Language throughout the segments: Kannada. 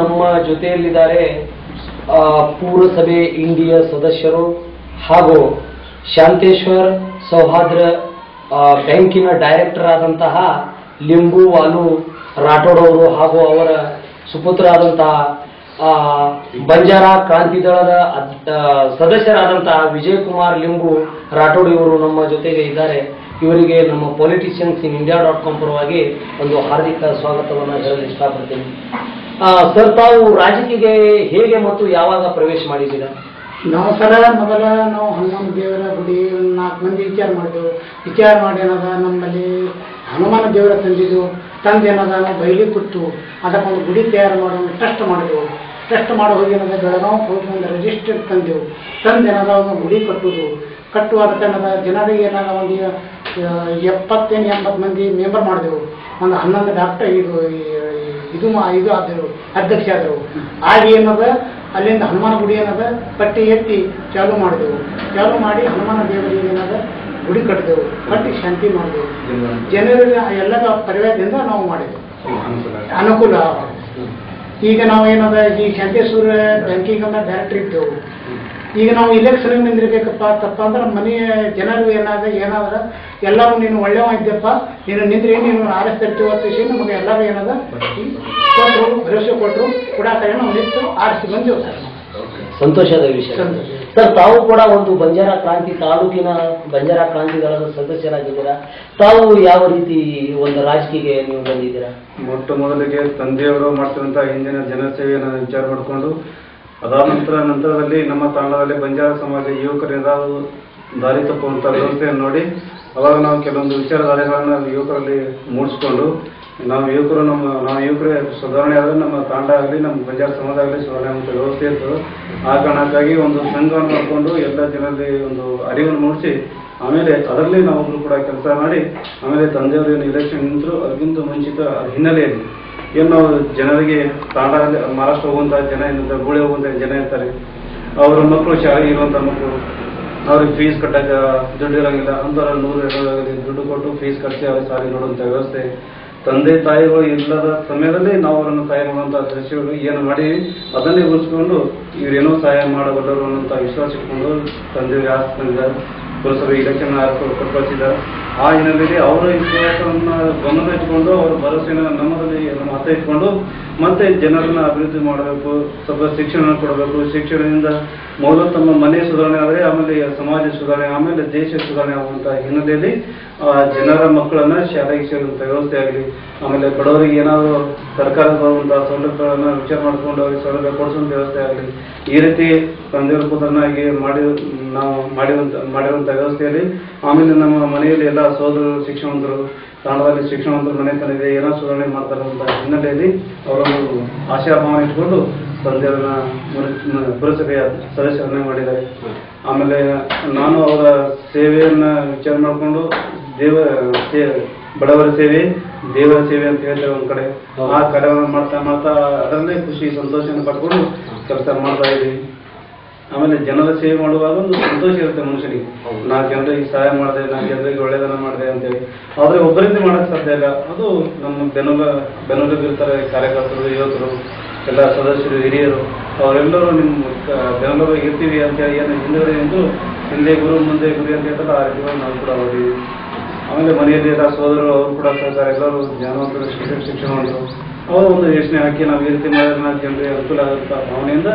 ನಮ್ಮ ಜೊತೆಯಲ್ಲಿದ್ದಾರೆ ಪೂರಸಭೆ ಇಂಡಿಯ ಸದಸ್ಯರು ಹಾಗೂ ಶಾಂತೇಶ್ವರ್ ಸೌಹಾರ್ದ ಬ್ಯಾಂಕಿನ ಡೈರೆಕ್ಟರ್ ಆದಂತಹ ಲಿಂಬು ವಾಲು ರಾಠೋಡ್ ಅವರು ಹಾಗೂ ಅವರ ಸುಪುತ್ರ ಆದಂತಹ ಬಂಜಾರ ಕ್ರಾಂತಿ ದಳದ ಸದಸ್ಯರಾದಂತಹ ವಿಜಯ್ ಕುಮಾರ್ ಲಿಂಬು ರಾಠೋಡ್ ಇವರು ನಮ್ಮ ಜೊತೆಗೆ ಇದ್ದಾರೆ. ಇವರಿಗೆ ನಮ್ಮ ಪೊಲಿಟಿಷಿಯನ್ಸ್ ಇನ್ ಇಂಡಿಯಾ.com ಪರವಾಗಿ ಒಂದು ಹಾರ್ದಿಕ ಸ್ವಾಗತವನ್ನು ಹೇಳಲು ಇಷ್ಟಪಡ್ತೀನಿ. ಸರ್, ತಾವು ರಾಜಕೀಯಕ್ಕೆ ಹೇಗೆ ಮತ್ತು ಯಾವಾಗ ಪ್ರವೇಶ ಮಾಡಿದ್ದೀರಾ? ನಾವು ಸರ ಮೊದಲ ನಾವು ಹನುಮಾನ ದೇವರ ಗುಡಿ 4 ಮಂದಿ ವಿಚಾರ ಮಾಡಿ ಏನದ ನಮ್ಮಲ್ಲಿ ಹನುಮಾನ ದೇವರ ತಂದಿದ್ದು ತಂದೇನದ ನಾವು ಬೈಲಿ ಕೊಟ್ಟು ಅದಕ್ಕೊಂದು ಗುಡಿ ತಯಾರು ಮಾಡೋದು ಟೆಸ್ಟ್ ಮಾಡಿದೆವು. ಟೆಸ್ಟ್ ಮಾಡೋ ಹೋಗಿ ಏನದ ಬೆಳಗಾವಿ ಹೋಗಿ ಒಂದು ರಿಜಿಸ್ಟರ್ ತಂದೆವು. ತಂದೇನದ ಒಂದು ಗುಡಿ ಕಟ್ಟುವುದಕ್ಕೆ ಏನದ ಜನರಿಗೆ ಏನದ ಒಂದು 70-80 ಮಂದಿ ಮೆಂಬರ್ ಮಾಡಿದೆವು. ಒಂದು 11 ಡಾಕ್ಟರ್ ಇದು ಆದೆವು, ಅಧ್ಯಕ್ಷ ಆದೆವು. ಆಗಿ ಏನದ ಅಲ್ಲಿಂದ ಹನುಮಾನ ಗುಡಿ ಏನದ ಪಟ್ಟಿ ಎತ್ತಿ ಚಾಲು ಮಾಡಿದೆವು. ಚಾಲು ಮಾಡಿ ಹನುಮಾನ ದೇವರಿಗೆ ಏನದ ಗುಡಿ ಕಟ್ಟಿದೆವು, ಕಟ್ಟಿ ಶಾಂತಿ ಮಾಡಿದೆವು. ಜನರಿಗೆ ಎಲ್ಲದ ಪರಿವಾರದಿಂದ ನಾವು ಮಾಡಿದೆವು, ಅನುಕೂಲ. ಈಗ ನಾವು ಏನದ ಈ ಶಾಂತೇಶ್ವರ ಬ್ಯಾಂಕಿಂಗ್ ಅಂತ ಡೈರೆಕ್ಟರ್ ಇದ್ದೆವು. ಈಗ ನಾವು ಇಲೆಕ್ಷನ್ ನಿಂದಿರ್ಬೇಕಪ್ಪ ತಪ್ಪ ಅಂದ್ರೆ ಮನೆ ಜನರು ಏನಾದ್ರೆ ಎಲ್ಲರೂ ನೀನು ಒಳ್ಳೆವ ಇದ್ದಪ್ಪ, ನೀನು ನಿಂದ್ರಿ ನೀನು ಆರಿಸ್ತಿರ್ತೀವಿ ಅಂತ ನಮಗೆ ಎಲ್ಲರೂ ಏನದ ಕೊಟ್ಟರು, ಭರವಸೆ ಕೊಟ್ಟರು ಕೂಡ ನಾವು ನಿಂತು ಆರಿಸಿ ಬಂದೆವು ಸರ್. ಸಂತೋಷದ ವಿಷಯ ಸರ್. ತಾವು ಕೂಡ ಒಂದು ಬಂಜಾರ ಕ್ರಾಂತಿ ತಾಲೂಕಿನ ಬಂಜಾರ ಕ್ರಾಂತಿ ದಳದ ಸದಸ್ಯರಾಗಿದ್ದೀರಾ. ತಾವು ಯಾವ ರೀತಿ ಒಂದು ರಾಜಕೀಯಕ್ಕೆ ನೀವು ಬಂದಿದ್ದೀರಾ? ಮೊಟ್ಟ ಮೊದಲಿಗೆ ತಂದೆಯವರು ಮಾಡ್ತಿರುವಂತಹ ಹಿಂದಿನ ಜನಸೇವೆಯನ್ನು ವಿಚಾರ ಮಾಡಿಕೊಂಡು ಅದಾದ ನಂತರದಲ್ಲಿ ನಮ್ಮ ತಾಂಡದಲ್ಲಿ ಬಂಜಾರ ಸಮಾಜ ಯುವಕರು ಏನಾದರೂ ದಾರಿ ತಪ್ಪುವಂಥ ವ್ಯವಸ್ಥೆಯನ್ನು ನೋಡಿ ಅವಾಗ ನಾವು ಕೆಲವೊಂದು ವಿಚಾರಧಾರೆಗಳನ್ನು ಯುವಕರಲ್ಲಿ ಮೂಡಿಸ್ಕೊಂಡು ನಾವು ಯುವಕರೇ ಸುಧಾರಣೆ ಆದರೆ ನಮ್ಮ ತಾಂಡ ಆಗಲಿ ನಮ್ಮ ಬಂಜಾರ ಸಮಾಜ ಆಗಲಿ ಸುಧಾರಣೆ ಆಗುವಂಥ ವ್ಯವಸ್ಥೆ ಇರ್ತದೆ. ಆ ಕಾರಣಕ್ಕಾಗಿ ಒಂದು ಸಂಘವನ್ನು ಮಾಡಿಕೊಂಡು ಎಲ್ಲ ಜನರಲ್ಲಿ ಒಂದು ಅರಿವನ್ನು ಮೂಡಿಸಿ ಆಮೇಲೆ ಅದರಲ್ಲಿ ನಾವೊಬ್ಬರು ಕೂಡ ಕೆಲಸ ಮಾಡಿ ಆಮೇಲೆ ತಂದೆಯವರು ಏನು ಇಲೆಕ್ಷನ್ ನಿಂತರು ಅದಕ್ಕಿಂತ ಮುಂಚಿತ ಹಿನ್ನೆಲೆಯಲ್ಲಿ ಏನು ನಾವು ಜನರಿಗೆ ತಾಂಡದಲ್ಲಿ ಮಹಾರಾಷ್ಟ್ರ ಹೋಗುವಂಥ ಜನ ಏನಿರ್ತಾರೆ, ಗೂಳಿ ಹೋಗುವಂಥ ಜನ ಇರ್ತಾರೆ, ಅವರ ಮಕ್ಕಳು ಶಾಲೆಗೆ ಇರುವಂಥ ಮಕ್ಕಳು ಅವ್ರಿಗೆ ಫೀಸ್ ಕಟ್ಟಕ್ಕೆ ದುಡ್ಡು ಇರೋಂಗಿಲ್ಲ, ಅಂಥವ್ರಲ್ಲಿ 100-200 ದುಡ್ಡು ಕೊಟ್ಟು ಫೀಸ್ ಕಟ್ಟಿಸಿ ಅವ್ರಿಗೆ ಸಾರಿ ನೋಡುವಂಥ ವ್ಯವಸ್ಥೆ. ತಂದೆ ತಾಯಿಗಳು ಇಲ್ಲದ ಸಮಯದಲ್ಲಿ ನಾವು ಅವರನ್ನು ಸಹಾಯ ಮಾಡುವಂಥ ಸದಸ್ಯರು ಏನು ಮಾಡಿ ಅದನ್ನೇ ಉಳಿಸ್ಕೊಂಡು ಇವರೇನೋ ಸಹಾಯ ಮಾಡಬಲ್ಲರು ಅನ್ನೋಂಥ ವಿಶ್ವಾಸ ಇಟ್ಕೊಂಡು ತಂದೆಯವರಿಗೆ ಆಸ್ತಿ ತಂದಿದ್ದಾರೆ. ಪುರಸಭೆ ಇಲೆಕ್ಷನ್ ಕೊಟ್ಟಾರೆ. ಆ ಹಿನ್ನೆಲೆಯಲ್ಲಿ ಅವರ ವಿಶ್ವಾಸವನ್ನು ಗಮನ ಇಟ್ಕೊಂಡು ಅವರ ಭರವಸೆನ ನಮ್ಮಲ್ಲಿ ಮತ ಇಟ್ಕೊಂಡು ಮತ್ತೆ ಜನರನ್ನ ಅಭಿವೃದ್ಧಿ ಮಾಡಬೇಕು, ಸ್ವಲ್ಪ ಶಿಕ್ಷಣ ಕೊಡಬೇಕು. ಶಿಕ್ಷಣದಿಂದ ಮೊದಲು ತಮ್ಮ ಮನೆ ಸುಧಾರಣೆ ಆದರೆ ಆಮೇಲೆ ಸಮಾಜ ಸುಧಾರಣೆ, ಆಮೇಲೆ ದೇಶ ಸುಧಾರಣೆ ಆಗುವಂಥ ಹಿನ್ನೆಲೆಯಲ್ಲಿ ಜನರ ಮಕ್ಕಳನ್ನ ಶಾಲೆಗೆ ಸೇರುವಂಥ ವ್ಯವಸ್ಥೆ ಆಗಲಿ, ಆಮೇಲೆ ಬಡವರಿಗೆ ಏನಾದರೂ ಸರ್ಕಾರದ ಬರುವಂತಹ ಸೌಲಭ್ಯಗಳನ್ನು ವಿಚಾರ ಮಾಡಿಕೊಂಡು ಅವರಿಗೆ ಸೌಲಭ್ಯ ಕೊಡಿಸುವಂಥ ವ್ಯವಸ್ಥೆ ಆಗಲಿ, ಈ ರೀತಿ ತಂದೆಯವರ ಪುತ್ರನಾಗಿ ನಾವು ಮಾಡಿರುವಂಥ ವ್ಯವಸ್ಥೆಯಲ್ಲಿ ಆಮೇಲೆ ನಮ್ಮ ಮನೆಯಲ್ಲಿ ಎಲ್ಲ ಸಹೋದರರು ಶಿಕ್ಷಣವಂತರು, ತಾಂಡದಲ್ಲಿ ಶಿಕ್ಷಣವಂತರು ಮನೆತನ ಇದೆ, ಏನೋ ಸುಧಾರಣೆ ಮಾಡ್ತಾರೆ ಅಂತ ಹಿನ್ನೆಲೆಯಲ್ಲಿ ಅವರೊಂದು ಆಶಾಭಾವನೆ ಇಟ್ಕೊಂಡು ತಂದೆಯವರನ್ನ ಪುರಸಭೆಯ ಸದಸ್ಯರನ್ನೇ ಮಾಡಿದ್ದಾರೆ. ಆಮೇಲೆ ನಾನು ಅವರ ಸೇವೆಯನ್ನ ವಿಚಾರ ಮಾಡಿಕೊಂಡು ಬಡವರ ಸೇವೆ ದೇವರ ಸೇವೆ ಅಂತ ಹೇಳ್ತೇವೆ ಒಂದ್ ಕಡೆ. ಆ ಕಾರ್ಯವನ್ನು ಮಾಡ್ತಾ ಅದರಲ್ಲೇ ಖುಷಿ ಸಂತೋಷವನ್ನು ಪಡ್ಕೊಂಡು ಕೆಲಸ ಮಾಡ್ತಾ ಇದ್ದೀವಿ. ಆಮೇಲೆ ಜನರ ಸೇವೆ ಮಾಡುವಾಗ ಒಂದು ಸಂತೋಷ ಇರುತ್ತೆ ಮನುಷ್ಯನಿಗೆ. 4 ಜನರಿಗೆ ಸಹಾಯ ಮಾಡಿದೆ, 4 ಜನರಿಗೆ ಒಳ್ಳೆಯದನ್ನ ಮಾಡಿದೆ ಅಂತೇಳಿ. ಆದರೆ ಒಬ್ಬರಿಂದ ಮಾಡಕ್ ಸಾಧ್ಯ ಇಲ್ಲ. ಅದು ನಮ್ಮ ಬೆನ್ನೆಲುಬಿರ್ತಾರೆ ಕಾರ್ಯಕರ್ತರು, ಯುವಕರು, ಎಲ್ಲ ಸದಸ್ಯರು, ಹಿರಿಯರು, ಅವರೆಲ್ಲರೂ ನಿಮ್ಮ ಬೆನ್ನೆಲುಬಾಗಿ ಇರ್ತೀವಿ ಅಂತೇಳಿ ಏನು ಹಿಂದುಗಡೆ ನಿಂತು ಹಿಂದೆ ಗುರು ಮುಂದೆ ಗುರಿ ಅಂತ ಹೇಳ್ತಾರೆ. ಆ ರೀತಿ ನಾವು ಕೂಡ ಹೋಗಿದ್ದೀವಿ. ಆಮೇಲೆ ಮನೆಯಲ್ಲಿ ಎಲ್ಲ ಸೋದರರು ಅವರು ಕೂಡ ಸಹಕಾರ, ಎಲ್ಲರೂ ಜ್ಞಾನವಂತರು, ಶಿಕ್ಷಣವಂತರು, ಅವರು ಒಂದು ಯೋಚನೆ ಹಾಕಿ ನಾವು ಈ ರೀತಿ ಮಾಡಿದ್ರೆ 4 ಜನರಿಗೆ ಅನುಕೂಲ ಆಗುವಂಥ ಭಾವನೆಯಿಂದ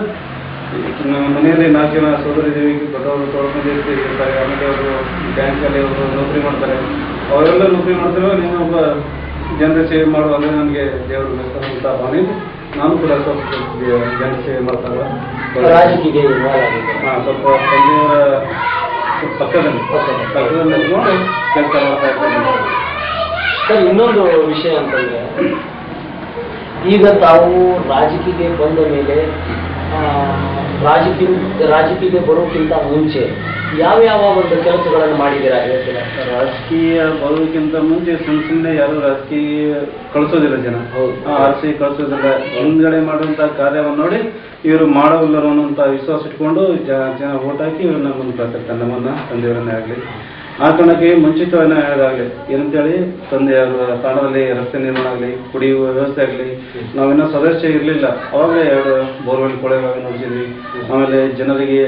ನಮ್ಮ ಮನೆಯಲ್ಲಿ 4 ಜನ ಸೋದರಿದ್ದೀವಿ. ದೊಡ್ಡವರು ಇರ್ತಾರೆ. ಆಮೇಲೆ ಅವರು ಬ್ಯಾಂಕಲ್ಲಿ ಅವರು ನೌಕರಿ ಮಾಡ್ತಾರೆ. ಅವರೆಲ್ಲ ನೌಕರಿ ಮಾಡ್ತಾರೆ. ನೀವು ಒಬ್ಬ ಜನರ ಸೇವೆ ಮಾಡುವಾಗ ನನಗೆ ದೇವರು ಬೆಳೆಸುವಂಥ ಭಾವನೆಯಲ್ಲಿ ನಾನು ಕೂಡ ಸ್ವಲ್ಪ ಜನರ ಸೇವೆ ಮಾಡ್ತಾರೆ. ಸ್ವಲ್ಪ ತಂದೆಯವರ ಪಕ್ಕದಲ್ಲಿ ನಿಂತ್ಕೊಂಡು ಕೆಲಸ ಮಾಡ್ತಾ ಇರ್ತಾರೆ. ಸರ್, ಇನ್ನೊಂದು ವಿಷಯ ಅಂತಂದ್ರೆ ಈಗ ತಾವು ರಾಜಕೀಯಕ್ಕೆ ಬಂದ ಮೇಲೆ ರಾಜಕೀಯಕ್ಕೆ ಬರೋಕ್ಕಿಂತ ಮುಂಚೆ ಯಾವ ಒಂದು ಕೆಲಸಗಳನ್ನು ಮಾಡಿದ್ದೀರಾ ಹೇಳ್ತೀರಾ? ರಾಜಕೀಯ ಬರೋದಕ್ಕಿಂತ ಮುಂಚೆ ಸುಮ್ಮನೆ ಯಾರು ರಾಜಕೀಯ ಕಳಿಸೋದಿಲ್ಲ, ಜನ ಆರಿಸಿ ಕಳಿಸೋದಿಲ್ಲ. ಹಿಂದ್ಗಡೆ ಮಾಡುವಂತಹ ಕಾರ್ಯವನ್ನು ನೋಡಿ ಇವರು ಮಾಡಬಲ್ಲರು ಅನ್ನುವಂಥ ವಿಶ್ವಾಸ ಇಟ್ಕೊಂಡು ಜನ ಓಟ್ ಹಾಕಿ ಇವ್ರನ್ನ ಮುಂದೆ ಕಳಿಸಿರ್ತಾರೆ, ನಮ್ಮನ್ನ ತಂದೆಯವರನ್ನೇ ಆಗಲಿ. ಆ ಕಾರಣಕ್ಕೆ ಮುಂಚಿತವನ್ನ ಹೇಳೋದಾಗಲಿ ಏನಂತೇಳಿ ತಂದೆಯವರ ತಾಣದಲ್ಲಿ ರಸ್ತೆ ನಿರ್ಮಾಣ ಆಗಲಿ, ಕುಡಿಯುವ ವ್ಯವಸ್ಥೆ ಆಗಲಿ, ನಾವಿನ್ನೂ ಸದಸ್ಯ ಇರಲಿಲ್ಲ ಅವಾಗಲೇ 2 ಬೋರ್ವೆಲ್ ಕೊಳೆಗಳನ್ನು ನೋಡಿಸಿದ್ವಿ. ಆಮೇಲೆ ಜನರಿಗೆ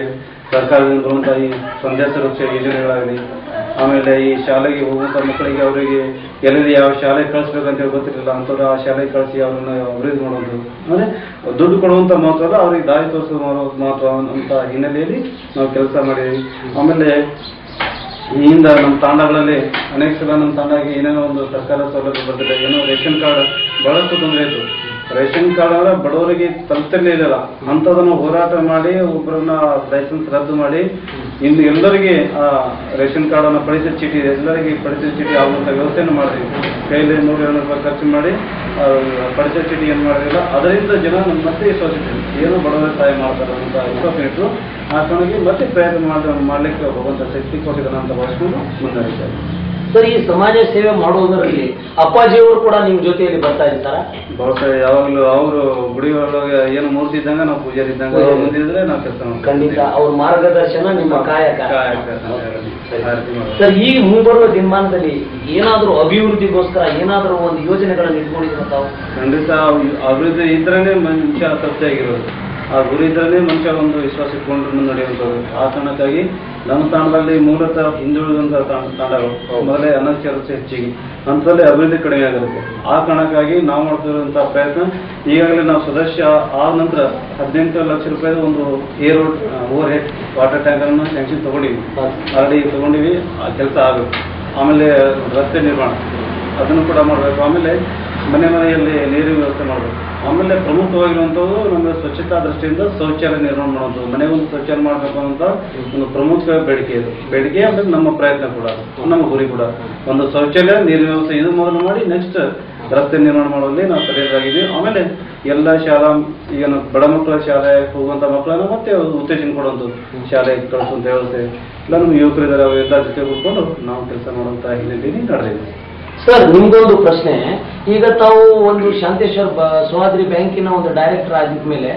ಸರ್ಕಾರದಿಂದ ಬರುವಂತಹ ಈ ಸಂಧ್ಯಾ ಸುರಕ್ಷಾ ಯೋಜನೆಗಳಾಗಲಿ, ಆಮೇಲೆ ಈ ಶಾಲೆಗೆ ಹೋಗುವಂಥ ಮಕ್ಕಳಿಗೆ ಅವರಿಗೆ ಎಲ್ಲೆಲ್ಲಿ ಯಾವ ಶಾಲೆಗೆ ಕಳಿಸ್ಬೇಕಂತ ಹೇಳಿ ಗೊತ್ತಿರಲಿಲ್ಲ, ಅಂಥದ್ದು ಆ ಶಾಲೆಗೆ ಕಳಿಸಿ ಅವರನ್ನ ಅಭಿವೃದ್ಧಿ ಮಾಡೋದು, ಅಂದರೆ ದುಡ್ಡು ಕೊಡುವಂಥ ಮಹತ್ವ ಅಲ್ಲ, ಅವ್ರಿಗೆ ದಾರಿ ತೋರಿಸೋ ಮಹತ್ವ ಅಂತ ಹಿನ್ನೆಲೆಯಲ್ಲಿ ನಾವು ಕೆಲಸ ಮಾಡಿದ್ವಿ. ಆಮೇಲೆ ಈಗಿಂದ ನಮ್ಮ ತಾಂಡಗಳಲ್ಲಿ ಅನೇಕ ಸಲ ನಮ್ಮ ತಾಂಡಾಗಿ ಏನೇನೋ ಒಂದು ಸರ್ಕಾರ ಸೌಲಭ್ಯ ಬರ್ತಿಲ್ಲ, ಏನೋ ರೇಷನ್ ಕಾರ್ಡ್ ಬಹಳಷ್ಟು ತೊಂದರೆ ಇತ್ತು. ರೇಷನ್ ಕಾರ್ಡ್ ಅಂದ್ರೆ ಬಡವರಿಗೆ ತಲುಪ್ತಿರ್ಲೇ ಇಲ್ಲ, ಅಂಥದನ್ನು ಹೋರಾಟ ಮಾಡಿ ಒಬ್ಬರನ್ನ ಲೈಸೆನ್ಸ್ ರದ್ದು ಮಾಡಿ ಇನ್ನು ಎಲ್ಲರಿಗೆ ರೇಷನ್ ಕಾರ್ಡ್ ಅನ್ನು ಪಡಿತರ ಚೀಟಿ ಎಲ್ಲರಿಗೆ ಪಡಿತರ ಚೀಟಿ ಆಗುವಂಥ ವ್ಯವಸ್ಥೆಯನ್ನು ಮಾಡಿದ್ವಿ. ಕೈಯಲ್ಲಿ 100-200 ರೂಪಾಯಿ ಖರ್ಚು ಮಾಡಿ ಪಡಿತರ ಚೀಟಿ ಏನು ಮಾಡಿದಿಲ್ಲ, ಅದರಿಂದ ಜನ ನಮ್ಮ ಮತ್ತೆ ವಿಶ್ವಾಸ ಇತ್ತು, ಏನೋ ಬಡವರ ಸಹಾಯ ಮಾಡ್ತಾರೆ ಅಂತ ವಿಶ್ವಾಸ ಇಟ್ಟು ಆ ಕಾರಣಕ್ಕೆ ಮತ್ತೆ ಪ್ರಯತ್ನ ಮಾಡಲಿಕ್ಕೆ ಹೋಗುವಂಥ ಶಕ್ತಿ ಕೊಟ್ಟಿದ್ದಾನೆ ಅಂತ ಭಾವಿಸ್ಕೊಂಡು ಮುಂದುವರಿತಾರೆ. ಸರ್, ಈ ಸಮಾಜ ಸೇವೆ ಮಾಡುವುದರಲ್ಲಿ ಅಪ್ಪಾಜಿಯವರು ಕೂಡ ನಿಮ್ಮ ಜೊತೆಯಲ್ಲಿ ಬರ್ತಾ ಇರ್ತಾರ? ಬಹುಶಃ ಯಾವಾಗಲೂ ಅವರು ಗುಡಿ ಒಳಗೆ ಏನು ಮೂರ್ತಿ ಇದ್ದಂಗ ನಾವು ಪೂಜಾರಿ ಇದ್ದಂಗ ಮುಂದಿದ್ರೆ ನಾವು ಕೆಲಸ ಮಾಡ್ತೀವಿ. ಖಂಡಿತ ಅವ್ರ ಮಾರ್ಗದರ್ಶನ ನಿಮ್ಮ ಕಾಯಕ. ಸರ್, ಈ ಮುಂಬರುವ ದಿನಮಾನದಲ್ಲಿ ಏನಾದರೂ ಅಭಿವೃದ್ಧಿಗೋಸ್ಕರ ಏನಾದರೂ ಒಂದು ಯೋಜನೆಗಳನ್ನು ಇಟ್ಕೊಂಡಿದ್ರೆ ತಾವು? ಖಂಡಿತ ಅಭಿವೃದ್ಧಿ ಇದ್ರೇನೆ ಮನುಷ್ಯ ತೃಪ್ತಿಯಾಗಿರೋದು, ಆ ಗುರಿ ಇದ್ರೇ ಮನುಷ್ಯ ಒಂದು ವಿಶ್ವಾಸ ಇಟ್ಕೊಂಡು ಮುನ್ನಡೆಯುವಂಥದ್ದು. ಆ ಕಾರಣಕ್ಕಾಗಿ ನಮ್ಮ ತಾಣದಲ್ಲಿ ಮೂಲತಃ ಹಿಂದುಳಿದಂಥ ತಾಣಗಳು ಮೊದಲೇ ಅನಕ್ಷರತೆ ಹೆಚ್ಚಿಗೆ ಅಂಥದ್ರಲ್ಲಿ ಅಭಿವೃದ್ಧಿ ಕಡಿಮೆ ಆಗಿರುತ್ತೆ. ಆ ಕಾರಣಕ್ಕಾಗಿ ನಾವು ಮಾಡ್ತಿರುವಂಥ ಪ್ರಯತ್ನ, ಈಗಾಗಲೇ ನಾವು ಸದಸ್ಯ ಆದ ನಂತರ 18 ಲಕ್ಷ ರೂಪಾಯಿದು ಒಂದು ಓವರ್ ಹೆಡ್ ವಾಟರ್ ಟ್ಯಾಂಕರನ್ನು ಸ್ಯಾಂಕ್ಷನ್ ತಗೊಂಡಿವಿ, ಆಲ್ರೆಡಿ ತಗೊಂಡಿವಿ. ಆ ಕೆಲಸ ಆಗುತ್ತೆ. ಆಮೇಲೆ ರಸ್ತೆ ನಿರ್ಮಾಣ ಅದನ್ನು ಕೂಡ ಮಾಡಬೇಕು. ಆಮೇಲೆ ಮನೆಯಲ್ಲಿ ನೀರಿನ ವ್ಯವಸ್ಥೆ ಮಾಡಬೇಕು. ಆಮೇಲೆ ಪ್ರಮುಖವಾಗಿರುವಂಥದ್ದು ನಮ್ಮ ಸ್ವಚ್ಛತಾ ದೃಷ್ಟಿಯಿಂದ ಶೌಚಾಲಯ ನಿರ್ಮಾಣ ಮಾಡೋದು, ಮನೆಗೊಂದು ಶೌಚಾಲಯ ಮಾಡಬೇಕು ಅಂತ ಒಂದು ಪ್ರಮುಖ ಬೇಡಿಕೆ ಅಂದ್ರೆ ನಮ್ಮ ಪ್ರಯತ್ನ ಕೂಡ, ನಮ್ಮ ಗುರಿ ಕೂಡ. ಒಂದು ಶೌಚಾಲಯ, ನೀರಿನ ವ್ಯವಸ್ಥೆ ಇದು ಮೊದಲು ಮಾಡಿ ನೆಕ್ಸ್ಟ್ ರಸ್ತೆ ನಿರ್ಮಾಣ ಮಾಡುವಲ್ಲಿ ನಾವು ಸರಿಯಾಗಿದ್ದೀವಿ. ಆಮೇಲೆ ಎಲ್ಲ ಶಾಲಾ ಈಗ ಬಡ ಮಕ್ಕಳ ಶಾಲೆ ಹೋಗುವಂಥ ಮಕ್ಕಳನ್ನು ಮತ್ತೆ ಉತ್ತೇಜನ ಕೊಡುವಂಥದ್ದು, ಶಾಲೆಗೆ ಕಳಿಸುವಂಥ ವ್ಯವಸ್ಥೆ ಇಲ್ಲ ನಮ್ಮ ಯುವಕರಿದ್ದಾರೆ, ಎಲ್ಲ ಜೊತೆ ಕೂತ್ಕೊಂಡು ನಾವು ಕೆಲಸ ಮಾಡುವಂಥ ಹಿನ್ನೆಲೆಯಲ್ಲಿ ನಡೆದಿದೆ. ಸರ್, ನಿಮ್ದೊಂದು ಪ್ರಶ್ನೆ. ಈಗ ತಾವು ಒಂದು ಶಾಂತೇಶ್ವರ್ ಸಹೋದರಿ ಬ್ಯಾಂಕಿನ ಒಂದು ಡೈರೆಕ್ಟರ್ ಆಗಿದ ಮೇಲೆ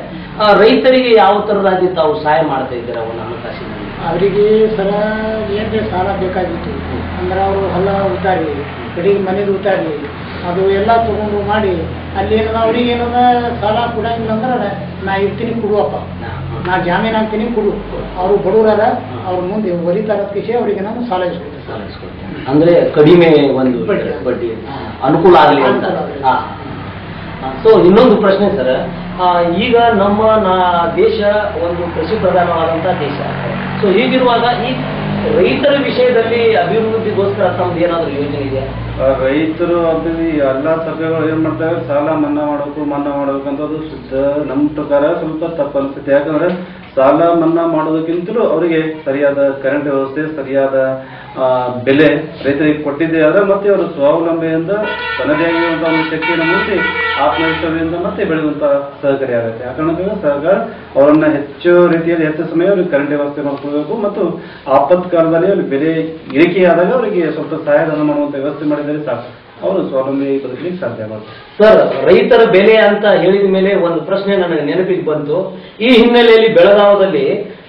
ರೈತರಿಗೆ ಯಾವ ತರದಾಗಿ ತಾವು ಸಹಾಯ ಮಾಡ್ತಾ ಇದ್ದೀರಾ? ಒಂದು ಹಣಕಾಸಿನಲ್ಲಿ ಅವರಿಗೆ ಸರ ಏನ್ರಿ ಸಾಲ ಬೇಕಾಗಿತ್ತು ಅಂದ್ರೆ ಅವರು ಹೊಲ ಉತ್ತಾರಿ, ಕಡೆಗೆ ಮನೇದು ಉತ್ತಾರಿ, ಅದು ಎಲ್ಲ ತಗೊಂಡು ಮಾಡಿ ಅಲ್ಲಿ ಏನದ ಅವ್ರಿಗೆ ಏನದ ಸಾಲ ಕೊಡಂಗಿಲ್ಲ ಅಂದ್ರೆ ನಾ ಇರ್ತೀನಿ ಕೊಡುವಪ್ಪ, ನಾ ಜಾಮೀನು ಹಾಕ್ತೀನಿ ಕೊಡು, ಅವರು ಬಡವರಾದ ಅವ್ರ ಮುಂದೆ ಒಲಿತಾರ ಕಿಶೆ ಅವರಿಗೆ ನಾನು ಸಾಲ ಇಸ್ಕೊಡ್ತೀನಿ. ಅಂದ್ರೆ ಕಡಿಮೆ ಒಂದು ಬಡ್ಡಿ ಅನುಕೂಲ ಆಗಲಿ ಅಂತ. ಸೊ ಇನ್ನೊಂದು ಪ್ರಶ್ನೆ ಸರ್, ಈಗ ನಮ್ಮ ದೇಶ ಒಂದು ಕೃಷಿ ಪ್ರಧಾನವಾದಂತಹ ದೇಶ. ಸೊ ಹೀಗಿರುವಾಗ ಈ ರೈತರ ವಿಷಯದಲ್ಲಿ ಅಭಿವೃದ್ಧಿಗೋಸ್ಕರ ತಮ್ಮದು ಏನಾದರೂ ಯೋಜನೆ ಇದೆಯಾ? ರೈತರು ಎಲ್ಲ ಸರ್ಕಾರಗಳು ಏನ್ ಮಾಡ್ತಾರೆ, ಸಾಲ ಮನ್ನಾ ಮಾಡಬೇಕಂತದ್ದು ಶುದ್ಧ ನಮ್ಮ ಪ್ರಕಾರ ಸ್ವಲ್ಪ ತಪ್ಪು ಅನಿಸುತ್ತೆ. ಯಾಕಂದ್ರೆ ಸಾಲ ಮನ್ನಾ ಮಾಡೋದಕ್ಕಿಂತಲೂ ಅವರಿಗೆ ಸರಿಯಾದ ಕರೆಂಟ್ ವ್ಯವಸ್ಥೆ, ಸರಿಯಾದ ಬೆಲೆ ರೈತರಿಗೆ ಕೊಟ್ಟಿದ್ದೇ ಆದ್ರೆ ಮತ್ತೆ ಅವರು ಸ್ವಾವಲಂಬೆಯಿಂದ ತನ್ನದೇ ಆಗಿರುವಂಥ ಒಂದು ಶಕ್ತಿಯನ್ನು ಮೂಡಿಸಿ ಆತ್ಮವಿಶ್ವಾಸದಿಂದ ಮತ್ತೆ ಬೆಳೆಯುವಂತ ಸಹಕಾರಿ ಆಗುತ್ತೆ. ಯಾಕಂದ್ರೆ ಸರ್ಕಾರ ಅವರನ್ನ ಹೆಚ್ಚು ರೀತಿಯಲ್ಲಿ ಹೆಚ್ಚು ಸಮಯ ಅವ್ರಿಗೆ ಕರೆಂಟ್ ವ್ಯವಸ್ಥೆ ಮಾಡ್ಕೊಳ್ಬೇಕು ಮತ್ತು ಆಪತ್ ಕಾಲದಲ್ಲಿ ಅವ್ರಿಗೆ ಬೆಲೆ ಇಳಿಕೆಯಾದಾಗ ಅವರಿಗೆ ಸ್ವಲ್ಪ ಸಹಾಯಧನ ಮಾಡುವಂತ ವ್ಯವಸ್ಥೆ ಮಾಡಿದರೆ ಸಾಕು, ಅವರು ಸ್ವಾವಲಂಬಿ ಬದುಕಲಿಕ್ಕೆ ಸಾಧ್ಯ ಮಾಡ್ತಾರೆ. ಸರ್, ರೈತರ ಬೆಲೆ ಅಂತ ಹೇಳಿದ ಮೇಲೆ ಒಂದು ಪ್ರಶ್ನೆ ನನಗೆ ನೆನಪಿಗೆ ಬಂತು. ಈ ಹಿನ್ನೆಲೆಯಲ್ಲಿ ಬೆಳಗಾವದಲ್ಲಿ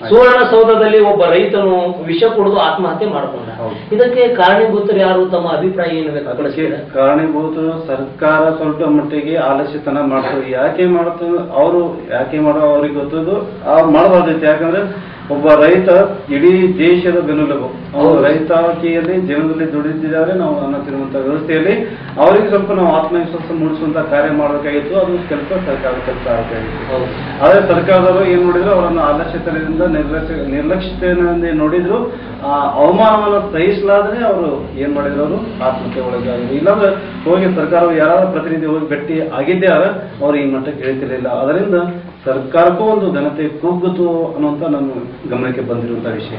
ಸುವರ್ಣಸೌಧದಲ್ಲಿ ಒಬ್ಬ ರೈತನು ವಿಷ ಕುಡಿದು ಆತ್ಮಹತ್ಯೆ ಮಾಡಿಕೊಂಡ. ಇದಕ್ಕೆ ಕಾರಣೀಭೂತರು ಯಾರು? ತಮ್ಮ ಅಭಿಪ್ರಾಯ ಏನು ವ್ಯಕ್ತಪಡಿಸಿದ್ರೆ? ಕಾರಣೀಭೂತರು ಸರ್ಕಾರ ಸ್ವಲ್ಪ ಮಟ್ಟಿಗೆ ಆಲಸ್ಯತನ ಮಾಡ್ತಾರೆ. ಯಾಕೆ ಮಾಡ್ತಾರೆ ಅವರು, ಯಾಕೆ ಮಾಡೋ ಅವ್ರಿಗೆ ಗೊತ್ತದು ಅವ್ರು ಮಾಡಬಾರ್ದೈತೆ. ಯಾಕಂದ್ರೆ ಒಬ್ಬ ರೈತ ಇಡೀ ದೇಶದ ಬೆನ್ನೆಲುಬು. ಅವರು ರೈತಾಕಿಯಲ್ಲಿ ಜೀವನದಲ್ಲಿ ದುಡಿದಿದ್ದಾರೆ. ನಾವು ಅನ್ನತಿರುವಂತ ವ್ಯವಸ್ಥೆಯಲ್ಲಿ ಅವರಿಗೆ ಸ್ವಲ್ಪ ನಾವು ಆತ್ಮವಿಶ್ವಾಸ ಮೂಡಿಸುವಂತ ಕಾರ್ಯ ಮಾಡಬೇಕಾಗಿತ್ತು. ಅದು ಕೆಲಸ ಸರ್ಕಾರದ ಕೆಲಸ ಆಗಬೇಕಾಗಿತ್ತು. ಆದ್ರೆ ಸರ್ಕಾರದವರು ಏನ್ ನೋಡಿದ್ರು, ಅವರನ್ನು ಆಲಸ್ಯತನದಿಂದ ನಿರ್ಲಕ್ಷ್ಯತೆಯಿಂದ ನೋಡಿದ್ರು. ಆ ಅವಮಾನವನ್ನು ಸಹಿಸಲಾದ್ರೆ ಅವರು ಏನ್ ಮಾಡಿದ್ರು, ಅವರು ಆತ್ಮಹತ್ಯೆ ಒಳಗಾಗಿದ್ರು. ಇಲ್ಲಾಂದ್ರೆ ಹೋಗಿ ಸರ್ಕಾರವು ಯಾರಾದ್ರೂ ಪ್ರತಿನಿಧಿ ಹೋಗಿ ಭೇಟಿ ಆಗಿದ್ದೇ ಆದ್ರೆ ಅವ್ರು ಈ ಮಟ್ಟಕ್ಕೆ ಹೇಳ್ತಿರ್ಲಿಲ್ಲ. ಅದರಿಂದ ಸರ್ಕಾರಕ್ಕೂ ಒಂದು ಘನತೆ ಕುಗ್ಗುತ್ತು ಅನ್ನುವಂತ ನಮ್ಮ ಗಮನಕ್ಕೆ ಬಂದಿರುವಂತಹ ವಿಷಯ.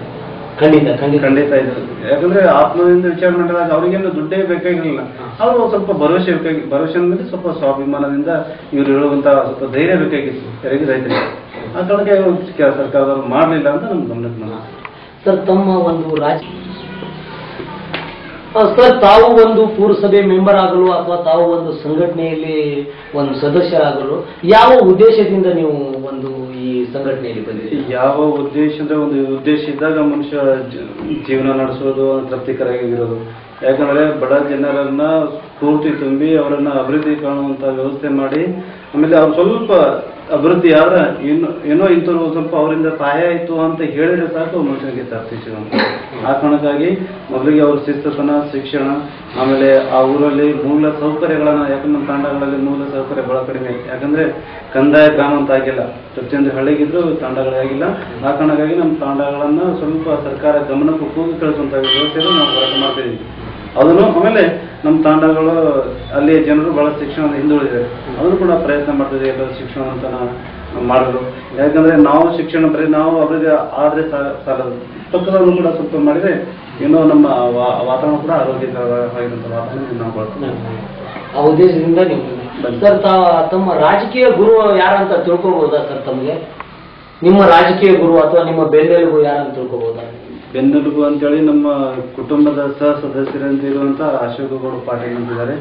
ಖಂಡಿತ ಇದು. ಯಾಕಂದ್ರೆ ಆತ್ಮದಿಂದ ವಿಚಾರ ಮಾಡಿದಾಗ ಅವ್ರಿಗೇನು ದುಡ್ಡೇ ಬೇಕಾಗಿರಲಿಲ್ಲ, ಅವರು ಸ್ವಲ್ಪ ಭರವಸೆ ಮೇಲೆ ಸ್ವಲ್ಪ ಸ್ವಾಭಿಮಾನದಿಂದ ಇವ್ರು ಹೇಳುವಂತ ಸ್ವಲ್ಪ ಧೈರ್ಯ ಬೇಕಾಗಿತ್ತು ರೈತರಿಗೆ. ಆ ಕಾರಣಕ್ಕೆ ಸರ್ಕಾರದವರು ಮಾಡಲಿಲ್ಲ ಅಂತ ನಮ್ಗೆ ಗಮನಕ್ಕೆ ಬಂದ. ಸರ್, ತಮ್ಮ ಒಂದು ಸರ್, ತಾವು ಒಂದು ಪುರಸಭೆ ಮೆಂಬರ್ ಆಗಲು ಅಥವಾ ತಾವು ಒಂದು ಸಂಘಟನೆಯಲ್ಲಿ ಒಂದು ಸದಸ್ಯರಾಗಲು ಯಾವ ಉದ್ದೇಶದಿಂದ ನೀವು ಒಂದು ಈ ಸಂಘಟನೆಯಲ್ಲಿ ಬಂದಿದೆ? ಯಾವ ಉದ್ದೇಶ ಅಂದ್ರೆ ಒಂದು ಉದ್ದೇಶ ಇದ್ದಾಗ ಮನುಷ್ಯ ಜೀವನ ನಡೆಸೋದು ತೃಪ್ತಿಕರಾಗಿರೋದು. ಯಾಕಂದ್ರೆ ಬಡ ಜನರನ್ನ ಸ್ಫೂರ್ತಿ ತುಂಬಿ ಅವರನ್ನ ಅಭಿವೃದ್ಧಿ ಕಾಣುವಂತ ವ್ಯವಸ್ಥೆ ಮಾಡಿ, ಆಮೇಲೆ ಅವ್ರು ಸ್ವಲ್ಪ ಅಭಿವೃದ್ಧಿ ಆದ್ರೆ ಏನೋ ಇಂಥವ್ರು ಸ್ವಲ್ಪ ಅವರಿಂದ ಸಹಾಯ ಆಯ್ತು ಅಂತ ಹೇಳಿದ್ರೆ ಸಾಕು ಮನುಷ್ಯನಿಗೆ ತಪ್ಪಿಸಿದಂತ. ಆ ಕಾರಣಕ್ಕಾಗಿ ಮೊದಲಿಗೆ ಅವ್ರ ಶಿಸ್ತನ ಶಿಕ್ಷಣ, ಆಮೇಲೆ ಆ ಊರಲ್ಲಿ ಮೂಲ ಸೌಕರ್ಯಗಳನ್ನ, ಯಾಕಂದ್ರೆ ನಮ್ಮ ತಾಂಡಗಳಲ್ಲಿ ಮೂಲ ಸೌಕರ್ಯ ಬಹಳ ಕಡಿಮೆ. ಯಾಕಂದ್ರೆ ಕಂದಾಯ ಗ್ರಾಮ ಅಂತ ಆಗಿಲ್ಲ, ಪ್ರತಿಯೊಂದು ಹಳ್ಳಿಗಿದ್ರು ತಾಂಡಗಳೇ ಆಗಿಲ್ಲ. ಆ ಕಾರಣಕ್ಕಾಗಿ ನಮ್ಮ ತಾಂಡಗಳನ್ನ ಸ್ವಲ್ಪ ಸರ್ಕಾರ ಗಮನಕ್ಕೆ ಕೂಗಿ ಕಳಿಸುವಂತ ವ್ಯವಸ್ಥೆಯನ್ನು ನಾವು ಹೋರಾಟ ಮಾಡ್ತಿದ್ದೀವಿ. ಅದನ್ನು ಆಮೇಲೆ ನಮ್ಮ ತಾಂಡಗಳು ಅಲ್ಲಿ ಜನರು ಬಹಳ ಶಿಕ್ಷಣದ ಹಿಂದುಳಿದಿದ್ದಾರೆ, ಅದನ್ನು ಕೂಡ ಪ್ರಯತ್ನ ಮಾಡ್ತಿದ್ದೀವಿ ಎಲ್ಲರೂ ಶಿಕ್ಷಣ ಅಂತ ಮಾಡಲು. ಯಾಕಂದ್ರೆ ನಾವು ಶಿಕ್ಷಣ ಬರೀ ನಾವು ಅಭಿವೃದ್ಧಿ ಆದ್ರೆ ಸಾಲದು, ಪಕ್ಕದವರು ಕೂಡ ಸ್ವಲ್ಪ ಮಾಡಿದ್ರೆ ಏನೋ ನಮ್ಮ ವಾತಾವರಣ ಕೂಡ ಆರೋಗ್ಯಕರವಾಗಿರುವಂತ ವಾತಾವರಣ ನಾವು ಕೊಡ್ತೀವಿ. ಆ ಉದ್ದೇಶದಿಂದ ನೀವು ಸರ್ ತಮ್ಮ ರಾಜಕೀಯ ಗುರು ಯಾರಂತ ತಿಳ್ಕೊಬಹುದಾ ಸರ್? ತಮಗೆ ನಿಮ್ಮ ರಾಜಕೀಯ ಗುರು ಅಥವಾ ನಿಮ್ಮ ಬೆನ್ನೆಲುಬು ಯಾರಂತ ತಿಳ್ಕೊಬಹುದಾ? ಬೆನ್ನೆಲುಬು ಅಂತೇಳಿ ನಮ್ಮ ಕುಟುಂಬದ ಸಹ ಸದಸ್ಯರಂತ ಇರುವಂತ ಅಶೋಕ ಗೌಡ ಪಾಟೀಲ್ ಅಂತಿದ್ದಾರೆ.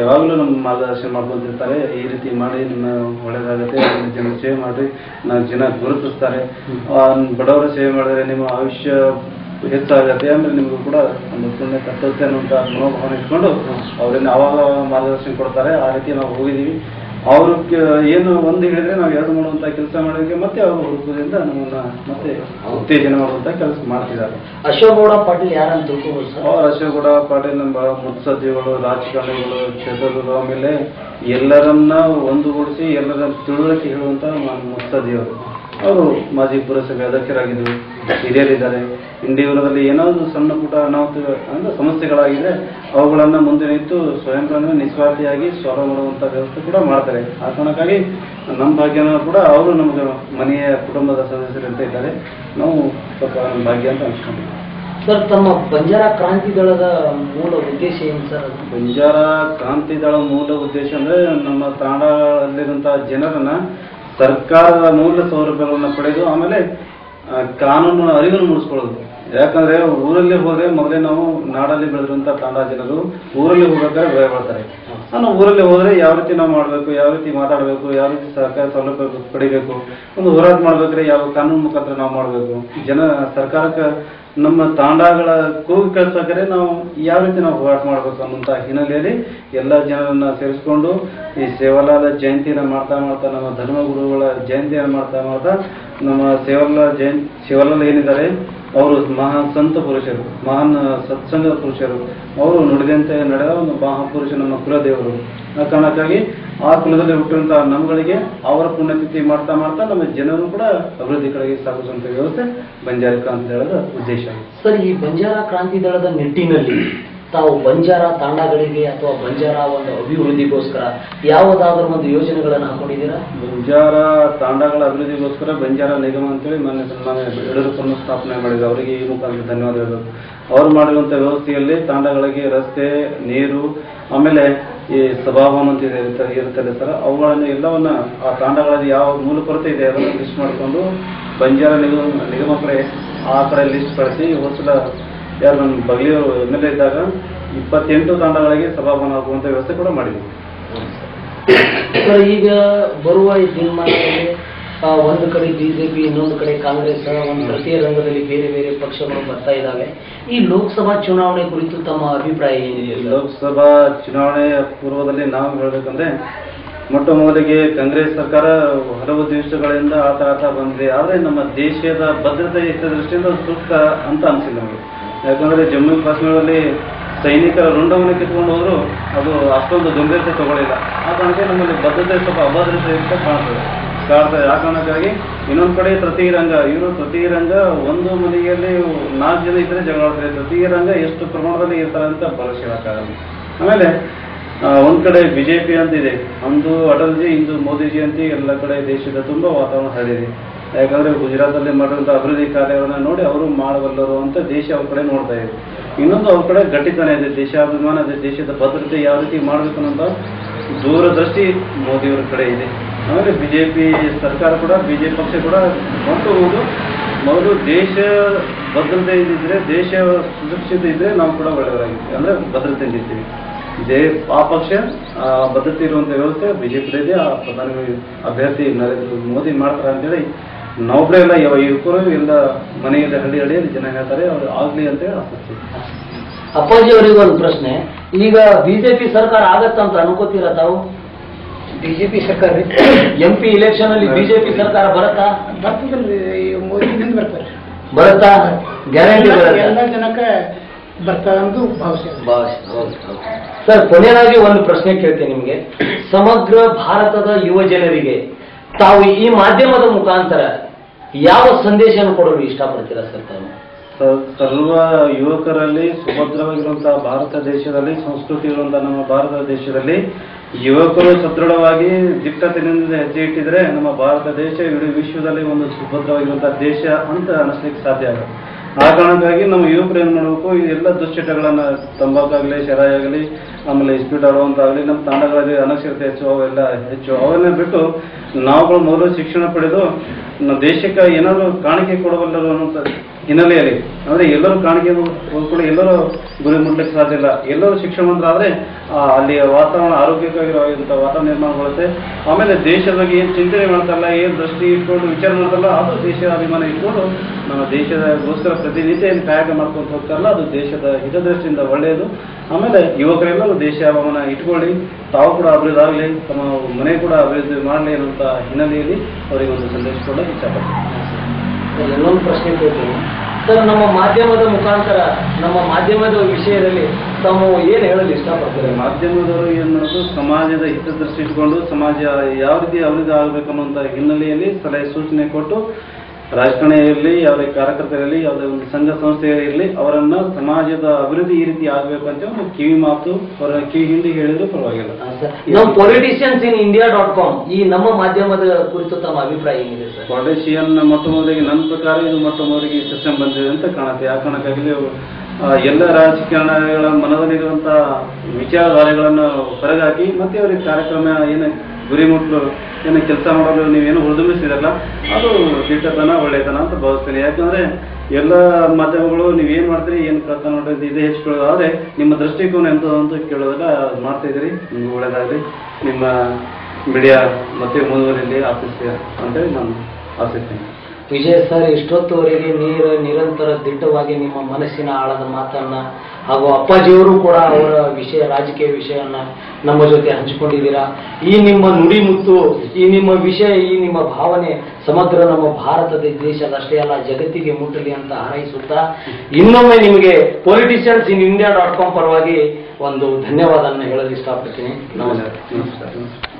ಯಾವಾಗಲೂ ನಮ್ಮ ಮಾರ್ಗದರ್ಶನ ಮಾಡ್ಕೊಂತಿರ್ತಾರೆ. ಈ ರೀತಿ ಮಾಡಿ ನಿಮ್ಮ ಒಳ್ಳೇದಾಗುತ್ತೆ, ಜನ ಸೇವೆ ಮಾಡಿ ನಾವು ಜನ ಗುರುತಿಸ್ತಾರೆ. ಬಡವರ ಸೇವೆ ಮಾಡಿದ್ರೆ ನಿಮ್ಮ ಆಯುಷ್ಯ ಹೆಚ್ಚಾಗತ್ತೆ, ಆಮೇಲೆ ನಿಮಗೂ ಕೂಡ ಒಂದು ಪುಣ್ಯ ತಟ್ಟುತ್ತೆ ಅನ್ನುವಂತ ಮನೋಭಾವನೆ ಇಟ್ಕೊಂಡು ಅವ್ರನ್ನ ಅವಾಗ ಮಾರ್ಗದರ್ಶನ ಕೊಡ್ತಾರೆ. ಆ ರೀತಿ ನಾವು ಹೋಗಿದ್ದೀವಿ. ಅವರು ಏನು ಒಂದು ಹೇಳಿದ್ರೆ ನಾವು ಎರಡು ಮಾಡುವಂತ ಕೆಲಸ ಮಾಡೋದಕ್ಕೆ ಮತ್ತೆ ಅವರು ಹುಡುಕುವುದರಿಂದ ನಮ್ಮನ್ನ ಮತ್ತೆ ಉತ್ತೇಜನ ಮಾಡುವಂತ ಕೆಲಸ ಮಾಡ್ತಿದ್ದಾರೆ. ಅಶೋಕ್ ಗೌಡ ಪಾಟೀಲ್ ಯಾರಂತ ತಿಳ್ಕೊಬೋದು ಸರ್? ಅವ್ರು ಅಶೋಕ್ ಗೌಡ ಪಾಟೀಲ್ ನಮ್ಮ ಮುತ್ಸದ್ದಿಗಳು, ರಾಜಕಾರಣಿಗಳು, ಕ್ಷೇತ್ರಗಳು, ಆಮೇಲೆ ಎಲ್ಲರನ್ನ ಒಂದುಗೂಡಿಸಿ ಎಲ್ಲರ ತಿಳುವಳಿಕೆ ಹೇಳುವಂತ ಮುತ್ಸದ್ದಿಯವರು. ಅವರು ಮಾಜಿ ಪುರಸಭೆ ಅಧ್ಯಕ್ಷರಾಗಿದ್ದರು, ಹಿರಿಯರಿದ್ದಾರೆ. ಇಂಡಿಯೂರದಲ್ಲಿ ಏನಾದ್ರು ಸಣ್ಣ ಪುಟ್ಟ ಅನಾಹುತ ಅಂದ್ರೆ ಸಮಸ್ಯೆಗಳಾಗಿದೆ, ಅವುಗಳನ್ನ ಮುಂದೆ ನಿಂತು ಸ್ವಯಂ ನಿಸ್ವಾರ್ಥಿಯಾಗಿ ಸಾಲ್ವ್ ಮಾಡುವಂತ ವ್ಯವಸ್ಥೆ ಕೂಡ ಮಾಡ್ತಾರೆ. ಆ ಕಾರಣಕ್ಕಾಗಿ ನಮ್ಮ ಭಾಗ್ಯನ ಕೂಡ ಅವರು ನಮಗೆ ಮನೆಯ ಕುಟುಂಬದ ಸದಸ್ಯರಂತ ಇದ್ದಾರೆ. ನಾವು ಸ್ವಲ್ಪ ನಮ್ಮ ಭಾಗ್ಯ ಅಂತ ಅನ್ಸ್ಕೊಂಡಿದ್ದೀವಿ. ಸರ್, ತಮ್ಮ ಬಂಜಾರ ಕ್ರಾಂತಿ ದಳದ ಮೂಲ ಉದ್ದೇಶ ಏನು ಸರ್? ಬಂಜಾರ ಕ್ರಾಂತಿ ದಳ ಮೂಲ ಉದ್ದೇಶ ಅಂದ್ರೆ ನಮ್ಮ ತಾಂಡದಲ್ಲಿರುವಂತಹ ಜನರನ್ನ ಸರ್ಕಾರದ ಮೂಲ ಸೌಲಭ್ಯಗಳನ್ನ ಪಡೆದು ಆಮೇಲೆ ಕಾನೂನು ಅರಿವನ್ನು ಮೂಡಿಸ್ಕೊಳ್ಳೋದು. ಯಾಕಂದ್ರೆ ಊರಲ್ಲಿ ಹೋದ್ರೆ ಮೊದಲೇ ನಾವು ನಾಡಲ್ಲಿ ಬೆಳೆದಿರುವಂತ ತಾಂಡ ಜನರು ಊರಲ್ಲಿ ಹೋಗ್ಬೇಕಾದ್ರೆ ಭಯ ಪಡ್ತಾರೆ. ನಾವು ಊರಲ್ಲಿ ಹೋದ್ರೆ ಯಾವ ರೀತಿ ನಾವು ಮಾಡ್ಬೇಕು, ಯಾವ ರೀತಿ ಮಾತಾಡಬೇಕು, ಯಾವ ರೀತಿ ಸರ್ಕಾರ ಸೌಲಭ್ಯ ಪಡಿಬೇಕು, ಒಂದು ಹೋರಾಟ ಮಾಡ್ಬೇಕಾದ್ರೆ ಯಾವ ಕಾನೂನು ಮುಖಾಂತರ ನಾವು ಮಾಡಬೇಕು, ಸರ್ಕಾರಕ್ಕೆ ನಮ್ಮ ತಾಂಡಗಳ ಕೂಗಿ ಕಳಿಸ್ಬೇಕಾದ್ರೆ ನಾವು ಯಾವ ರೀತಿ ನಾವು ಹೋರಾಟ ಮಾಡ್ಬೇಕು ಅನ್ನುವಂತ ಹಿನ್ನೆಲೆಯಲ್ಲಿ ಎಲ್ಲ ಜನರನ್ನ ಸೇರಿಸ್ಕೊಂಡು ಈ ಸೇವಾಲಾಲ ಜಯಂತಿಯನ್ನ ಮಾಡ್ತಾ ಮಾಡ್ತಾ, ನಮ್ಮ ಧರ್ಮಗುರುಗಳ ಜಯಂತಿಯನ್ನ ಮಾಡ್ತಾ ಮಾಡ್ತಾ, ನಮ್ಮ ಸೇವಾಲಾಲ್ ಏನಿದ್ದಾರೆ ಅವರು ಮಹಾನ್ ಸಂತ ಪುರುಷರು, ಮಹಾನ್ ಸತ್ಸಂಗ ಪುರುಷರು. ಅವರು ನುಡಿದಂತೆ ನಡೆದ ಒಂದು ಮಹಾಪುರುಷ ನಮ್ಮ ಕುಲದೇವರು. ಆ ಕಾರಣಕ್ಕಾಗಿ ಆ ಕುಲದಲ್ಲಿ ಹುಟ್ಟಿರುವಂತಹ ನಮ್ಮಗಳಿಗೆ ಅವರ ಪುಣ್ಯತಿಥಿ ಮಾಡ್ತಾ ಮಾಡ್ತಾ ನಮ್ಮ ಜನರು ಕೂಡ ಅಭಿವೃದ್ಧಿ ಕಡೆಗೆ ಸಾಗಿಸುವಂತ ವ್ಯವಸ್ಥೆ ಬಂಜಾರ ಕ್ರಾಂತಿ ದಳದ ಉದ್ದೇಶ. ಸರ್, ಈ ಬಂಜಾರ ಕ್ರಾಂತಿ ದಳದ ನಿಟ್ಟಿನಲ್ಲಿ ತಾವು ಬಂಜಾರ ತಾಂಡಗಳಿಗೆ ಅಥವಾ ಬಂಜಾರ ಒಂದು ಅಭಿವೃದ್ಧಿಗೋಸ್ಕರ ಯಾವುದಾದ್ರೂ ಒಂದು ಯೋಜನೆಗಳನ್ನು ಹಾಕೊಂಡಿದ್ದೀರಾ? ಬಂಜಾರ ತಾಂಡಗಳ ಅಭಿವೃದ್ಧಿಗೋಸ್ಕರ ಬಂಜಾರ ನಿಗಮ ಅಂತೇಳಿ ಮಾನ್ಯ ಸನ್ಮಾನ್ಯ ಯಡಿಯೂರಪ್ಪನ ಸ್ಥಾಪನೆ ಮಾಡಿದ್ರು. ಅವರಿಗೆ ಈ ಮುಖಾಂತರ ಧನ್ಯವಾದಗಳು. ಅವರು ಮಾಡಿರುವಂತ ವ್ಯವಸ್ಥೆಯಲ್ಲಿ ತಾಂಡಗಳಿಗೆ ರಸ್ತೆ, ನೀರು, ಆಮೇಲೆ ಈ ಸಭಾಭವನ ಅಂತ ಇರುತ್ತದೆ ಸರ್, ಅವುಗಳನ್ನು ಎಲ್ಲವನ್ನ ಆ ತಾಂಡಗಳಲ್ಲಿ ಯಾವ ಮೂಲ ಕೊರತೆ ಇದೆ ಅದನ್ನು ಲಿಸ್ಟ್ ಮಾಡಿಕೊಂಡು ಬಂಜಾರ ನಿಗಮ ಕಡೆ ಆ ಕಡೆ ಲಿಸ್ಟ್ ಕಳಿಸಿ ಹೋಸಲ ಯಾರು ನಮ್ಮ ಬಗ್ಲಿಯವರು MLA ಇದ್ದಾಗ 28 ತಾಂಡಗಳಿಗೆ ಸಭಾಭವನ ಆಗುವಂತ ವ್ಯವಸ್ಥೆ ಕೂಡ ಮಾಡಿದ್ವಿ. ಈಗ ಬರುವ ಈ ದಿನಮಾನದಲ್ಲಿ ಒಂದು ಕಡೆ ಬಿಜೆಪಿ, ಇನ್ನೊಂದು ಕಡೆ ಕಾಂಗ್ರೆಸ್, ಒಂದು ತೃತೀಯ ರಂಗದಲ್ಲಿ ಬೇರೆ ಬೇರೆ ಪಕ್ಷಗಳು ಬರ್ತಾ ಇದ್ದಾವೆ. ಈ ಲೋಕಸಭಾ ಚುನಾವಣೆ ಕುರಿತು ತಮ್ಮ ಅಭಿಪ್ರಾಯ ಏನಿದೆ? ಲೋಕಸಭಾ ಚುನಾವಣೆಯ ಪೂರ್ವದಲ್ಲಿ ನಾವು ಹೇಳಬೇಕಂದ್ರೆ ಮೊಟ್ಟ ಮೊದಲಿಗೆ ಕಾಂಗ್ರೆಸ್ ಸರ್ಕಾರ ಹಲವು ದಿವಸಗಳಿಂದ ಆತ ಬಂದಿದೆ. ಆದರೆ ನಮ್ಮ ದೇಶದ ಭದ್ರತೆ ದೃಷ್ಟಿಯಿಂದ ಸೂಕ್ತ ಅಂತ ಅನಿಸಿಲ್ಲ ನಮಗೆ. ಯಾಕಂದ್ರೆ ಜಮ್ಮು ಕಾಶ್ಮೀರದಲ್ಲಿ ಸೈನಿಕರ ರುಂಡವನ್ನು ಕಿತ್ಕೊಂಡು ಹೋದ್ರು ಅದು ಅಷ್ಟೊಂದು ಗಂಭೀರತೆ ತಗೊಳ್ಳಿಲ್ಲ. ಆ ಕಾರಣಕ್ಕೆ ನಮ್ಮಲ್ಲಿ ಭದ್ರತೆ ಸ್ವಲ್ಪ ಅಭದ್ರತೆ ಅಂತ ಕಾಣ್ತದೆ. ಆ ಕಾರಣಕ್ಕಾಗಿ ಇನ್ನೊಂದು ಕಡೆ ತೃತೀಯ ರಂಗ ಒಂದು ಮನೆಯಲ್ಲಿ 4 ಜನ ಇದ್ರೆ ಜಗಳ ಆಡ್ತಾರೆ. ತೃತೀಯ ರಂಗ ಎಷ್ಟು ಪ್ರಮಾಣದಲ್ಲಿ ಇರ್ತಾರೆ ಅಂತ ಭರವಸೆ ಹೇಳಕ್ಕಾಗಲ್ಲ. ಆಮೇಲೆ ಒಂದ್ ಕಡೆ ಬಿಜೆಪಿ ಅಂತ ಇದೆ, ಒಂದು ಅಟಲ್ಜಿ, ಇಂದು ಮೋದಿಜಿ ಅಂತ ಎಲ್ಲ ಕಡೆ ದೇಶದ ತುಂಬಾ ವಾತಾವರಣ ಹರಡಿದೆ. ಯಾಕಂದ್ರೆ ಗುಜರಾತಲ್ಲಿ ಮಾಡಿರುವಂತ ಅಭಿವೃದ್ಧಿ ಕಾರ್ಯಗಳನ್ನ ನೋಡಿ ಅವರು ಮಾಡಬಲ್ಲರು ಅಂತ ದೇಶ ಅವ್ರ ಕಡೆ ನೋಡ್ತಾ ಇದೆ. ಇನ್ನೊಂದು ಅವ್ರ ಕಡೆ ಗಟ್ಟಿತನ ಇದೆ, ದೇಶಾಭಿಮಾನ ಇದೆ, ದೇಶದ ಭದ್ರತೆ ಯಾವ ರೀತಿ ಮಾಡ್ಬೇಕು ಅನ್ನೋ ದೂರದೃಷ್ಟಿ ಮೋದಿಯವರ ಕಡೆ ಇದೆ. ಆಮೇಲೆ ಬಿಜೆಪಿ ಸರ್ಕಾರ ಕೂಡ, ಬಿಜೆಪಿ ಪಕ್ಷ ಕೂಡ ಮೊದಲು ದೇಶ ಭದ್ರತೆ ಇದ್ದಿದ್ರೆ, ದೇಶ ಸುರಕ್ಷಿತ ಇದ್ರೆ ನಾವು ಕೂಡ ಒಳ್ಳೆಯವರಾಗಿರ್ತೀವಿ, ಅಂದ್ರೆ ಭದ್ರತೆಯಿಂದ ಇರ್ತೀವಿ. ಆ ಪಕ್ಷ ಭದ್ರತೆ ಇರುವಂತ ವ್ಯವಸ್ಥೆ ಬಿಜೆಪಿ ಇದೆ. ಆ ಪ್ರಧಾನಿ ಅಭ್ಯರ್ಥಿ ನರೇಂದ್ರ ಮೋದಿ ಮಾಡ್ತಾರೆ ಅಂತೇಳಿ ನಾವೊಬ್ಬರೇ ಎಲ್ಲ ಯುವಕರು ಎಲ್ಲ ಮನೆಯಲ್ಲಿ ಹಳ್ಳಿಯಲ್ಲಿ ಜನ ಹೇಳ್ತಾರೆ ಅವ್ರು ಆಗ್ಲಿ ಅಂತ ಹೇಳಿ ಆಸಕ್ತಿ. ಅಪ್ಪಾಜಿ ಅವರಿಗೆ ಒಂದು ಪ್ರಶ್ನೆ, ಈಗ ಬಿಜೆಪಿ ಸರ್ಕಾರ ಆಗತ್ತಂತ ಅನ್ಕೋತೀರಾ ತಾವು? ಬಿಜೆಪಿ ಸರ್ಕಾರ MP ಇಲೆಕ್ಷನ್ ಅಲ್ಲಿ ಬಿಜೆಪಿ ಸರ್ಕಾರ ಬರುತ್ತಾ? ಬರ್ತದಲ್ರಿ, ಮೋದಿದಿಂದ ಬರ್ತಾರೆ. ಬರುತ್ತಾ? ಗ್ಯಾರಂಟಿ ಬರುತ್ತೆ. ಎಲ್ಲ ಜನಕ್ಕೆ ಬರ್ತಾರಂದು ಭಾವಿಸಿ. ಸರ್, ಕೊನೆಯದಾಗಿ ಒಂದು ಪ್ರಶ್ನೆ ಕೇಳ್ತೇನೆ ನಿಮಗೆ. ಸಮಗ್ರ ಭಾರತದ ಯುವ ಜನರಿಗೆ ತಾವು ಈ ಮಾಧ್ಯಮದ ಮುಖಾಂತರ ಯಾವ ಸಂದೇಶವನ್ನು ಕೊಡಲು ಇಷ್ಟಪಡ್ತೀರಾ ಸರ್ ತಾವು? ಸರ್ವ ಯುವಕರಲ್ಲಿ ಸುಭದ್ರವಾಗಿರುವಂತಹ ಭಾರತ ದೇಶದಲ್ಲಿ, ಸಂಸ್ಕೃತಿ ಇರುವಂತಹ ನಮ್ಮ ಭಾರತ ದೇಶದಲ್ಲಿ ಯುವಕರು ಸದೃಢವಾಗಿ ದಿಟ್ಟತೆಯಿಂದ ಹೆಜ್ಜೆ ಇಟ್ಟಿದ್ರೆ ನಮ್ಮ ಭಾರತ ದೇಶ ಇಡೀ ವಿಶ್ವದಲ್ಲಿ ಒಂದು ಸುಭದ್ರವಾಗಿರುವಂತಹ ದೇಶ ಅಂತ ಅನಿಸ್ಲಿಕ್ಕೆ ಸಾಧ್ಯ ಆಗುತ್ತೆ. ಆ ಕಾರಣಕ್ಕಾಗಿ ನಮ್ಮ ಯುವಕರು ಏನ್ ಮಾಡಬೇಕು, ಈ ಎಲ್ಲ ದುಶ್ಚಟಗಳನ್ನ, ತಂಬಾಕಾಗಲಿ, ಶರಾಯಿ ಆಗಲಿ, ಆಮೇಲೆ ಇಸ್ಪೀಟ್ ಆಡುವಂತಾಗಲಿ, ನಮ್ಮ ತಾಂಡಗಳಲ್ಲಿ ಅನಕ್ಷರತೆ ಹೆಚ್ಚು ಅವನ್ನ ಬಿಟ್ಟು ನಾವುಗಳು ಮೊದಲು ಶಿಕ್ಷಣ ಪಡೆದು ನಮ್ಮ ದೇಶಕ್ಕೆ ಏನಾದರೂ ಕಾಣಿಕೆ ಕೊಡಬಲ್ಲರು ಅನ್ನುವಂಥ ಹಿನ್ನೆಲೆಯಲ್ಲಿ, ಅಂದ್ರೆ ಎಲ್ಲರೂ ಕಾಣಿಕೆ ಕೂಡ ಎಲ್ಲರೂ ಗುರಿ ಮುಟ್ಲಿಕ್ಕೆ ಸಾಧ್ಯ ಇಲ್ಲ. ಎಲ್ಲರೂ ಶಿಕ್ಷಣವಂತರಾದ್ರೆ ಅಲ್ಲಿಯ ವಾತಾವರಣ ಆರೋಗ್ಯಕರವಾಗಿರುವಂಥ ವಾತಾವರಣ ನಿರ್ಮಾಣಗೊಳ್ಳುತ್ತೆ. ಆಮೇಲೆ ದೇಶದ ಬಗ್ಗೆ ಏನು ಚಿಂತನೆ ಮಾಡ್ತಾರಲ್ಲ, ಏನು ದೃಷ್ಟಿ ಇಟ್ಕೊಂಡು ವಿಚಾರ ಮಾಡ್ತಾರಲ್ಲ, ಅದು ದೇಶದ ಅಭಿಮಾನ ಇಟ್ಕೊಂಡು ನಮ್ಮ ದೇಶದಗೋಸ್ಕರ ಪ್ರತಿನಿತ್ಯ ಏನು ಕಾಯಕ ಮಾಡ್ಕೊಂಡು ಹೋಗ್ತಾರಲ್ಲ, ಅದು ದೇಶದ ಹಿತದೃಷ್ಟಿಯಿಂದ ಒಳ್ಳೆಯದು. ಆಮೇಲೆ ಯುವಕರೆಲ್ಲರೂ ದೇಶ ಅಭಿಮಾನ ಇಟ್ಕೊಳ್ಳಿ, ತಾವು ಕೂಡ ಅಭಿವೃದ್ಧಿ ಆಗಲಿ, ತಮ್ಮ ಮನೆ ಕೂಡ ಅಭಿವೃದ್ಧಿ ಮಾಡಲಿ ಅನ್ನುವಂಥ ಹಿನ್ನೆಲೆಯಲ್ಲಿ ಅವರಿಗೆ ಒಂದು ಸಂದೇಶ ಕೊಡೋಕೆ ಇಷ್ಟಪಡ್ತೀನಿ. ಇನ್ನೊಂದು ಪ್ರಶ್ನೆ ಕೇಳ್ತೀನಿ ಸರ್, ನಮ್ಮ ಮಾಧ್ಯಮದ ಮುಖಾಂತರ ನಮ್ಮ ಮಾಧ್ಯಮದ ವಿಷಯದಲ್ಲಿ ತಾವು ಏನು ಹೇಳಲು ಇಷ್ಟಪಡ್ತಾರೆ? ಮಾಧ್ಯಮದವರು ಏನು ಮಾಡೋದು, ಸಮಾಜದ ಹಿತದೃಷ್ಟಿ ಇಟ್ಕೊಂಡು ಸಮಾಜ ಯಾವ ರೀತಿ ಅಭಿವೃದ್ಧಿ ಆಗಬೇಕು ಅನ್ನುವಂಥ ಹಿನ್ನೆಲೆಯಲ್ಲಿ ಸಲಹೆ ಸೂಚನೆ ಕೊಟ್ಟು, ರಾಜಕಾರಣಿ ಇರಲಿ, ಯಾವುದೇ ಕಾರ್ಯಕರ್ತರಿರಲಿ, ಯಾವುದೇ ಒಂದು ಸಂಘ ಸಂಸ್ಥೆ ಇರಲಿ, ಅವರನ್ನ ಸಮಾಜದ ಅಭಿವೃದ್ಧಿ ಈ ರೀತಿ ಆಗಬೇಕು ಅಂತ ಒಂದು ಕಿವಿ ಮಾತು ಅವರ ಕಿವಿ ಹಿಂದಿ ಹೇಳಿದ್ರು ಪರವಾಗಿಲ್ಲ. ನಾವು ಪೊಲಿಟಿಷಿಯನ್ಸ್ ಇನ್ India.com ಈ ನಮ್ಮ ಮಾಧ್ಯಮದ ಕುರಿತು ತಮ್ಮ ಅಭಿಪ್ರಾಯ ಏನಿದೆ ಸರ್? ಪೊಲಿಟಿಷಿಯನ್ ಮೊಟ್ಟ ಮೊದಲಿಗೆ ನನ್ನ ಪ್ರಕಾರ ಇದು ಮೊಟ್ಟ ಮೊದಲಿಗೆ ಈ ಸಿಸ್ಟಮ್ ಬಂದಿದೆ ಅಂತ ಕಾಣುತ್ತೆ. ಆ ಕಾರಣಕ್ಕಾಗಿ ಎಲ್ಲ ರಾಜಕಾರಣಿಗಳ ಮನದಲ್ಲಿರುವಂತಹ ವಿಚಾರಧಾರೆಗಳನ್ನು ಹೊರಗಾಕಿ ಮತ್ತೆ ಅವರಿಗೆ ಕಾರ್ಯಕ್ರಮ ಏನು ಗುರಿ ಮುಟ್ಟಲು ಏನು ಕೆಲಸ ಮಾಡಲು ನೀವೇನು ಹುರಿದುಂಬಿಸಿರಲ್ಲ, ಅದು ದಿಟ್ಟತನ ಒಳ್ಳೆಯತನ ಅಂತ ಭಾವಿಸ್ತೇನೆ. ಯಾಕಂದ್ರೆ ಎಲ್ಲ ಮಾಧ್ಯಮಗಳು ನೀವೇನು ಮಾಡ್ತೀರಿ, ಏನು ಕೆಲಸ ನೋಡೋದು ಇದೇ ಹೆಚ್ಚಿಕೊಳ್ಳೋದು, ಆದರೆ ನಿಮ್ಮ ದೃಷ್ಟಿಕೋನ ಎಂಥದ್ದು ಅಂತ ಕೇಳೋದಾಗ ಮಾಡ್ತಾ ಇದ್ದೀರಿ. ನಿಮ್ಗೆ ಒಳ್ಳೆಯದಾಗಲಿ, ನಿಮ್ಮ ಮೀಡಿಯಾ ಮತ್ತೆ ಮುಂದುವರಿಲಿ ಆಶಿಸ್ತೀಯ ಅಂತೇಳಿ ನಾನು ಆಶಿಸ್ತೇನೆ. ವಿಜಯ್ ಸರ್, ಇಷ್ಟೊತ್ತುವರೆಗೆ ನಿರಂತರ ದಿಟ್ಟವಾಗಿ ನಿಮ್ಮ ಮನಸ್ಸಿನ ಆಳದ ಮಾತನ್ನ ಹಾಗೂ ಅಪ್ಪಾಜಿಯವರು ಕೂಡ ಅವರ ವಿಷಯ, ರಾಜಕೀಯ ವಿಷಯನ್ನ ನಮ್ಮ ಜೊತೆ ಹಂಚಿಕೊಂಡಿದ್ದೀರಾ. ಈ ನಿಮ್ಮ ನುಡಿಮುತ್ತು, ಈ ನಿಮ್ಮ ವಿಷಯ, ಈ ನಿಮ್ಮ ಭಾವನೆ ಸಮಗ್ರ ನಮ್ಮ ಭಾರತದ ದೇಶದಷ್ಟೇ ಅಲ್ಲ ಜಗತ್ತಿಗೆ ಮುಟ್ಟಲಿ ಅಂತ ಹಾರೈಸುತ್ತಾ ಇನ್ನೊಮ್ಮೆ ನಿಮಗೆ ಪೊಲಿಟಿಷಿಯನ್ಸ್ ಇನ್ India.com ಪರವಾಗಿ ಒಂದು ಧನ್ಯವಾದವನ್ನು ಹೇಳಲು ಇಷ್ಟಪಡ್ತೀನಿ. ನಮಸ್ಕಾರ.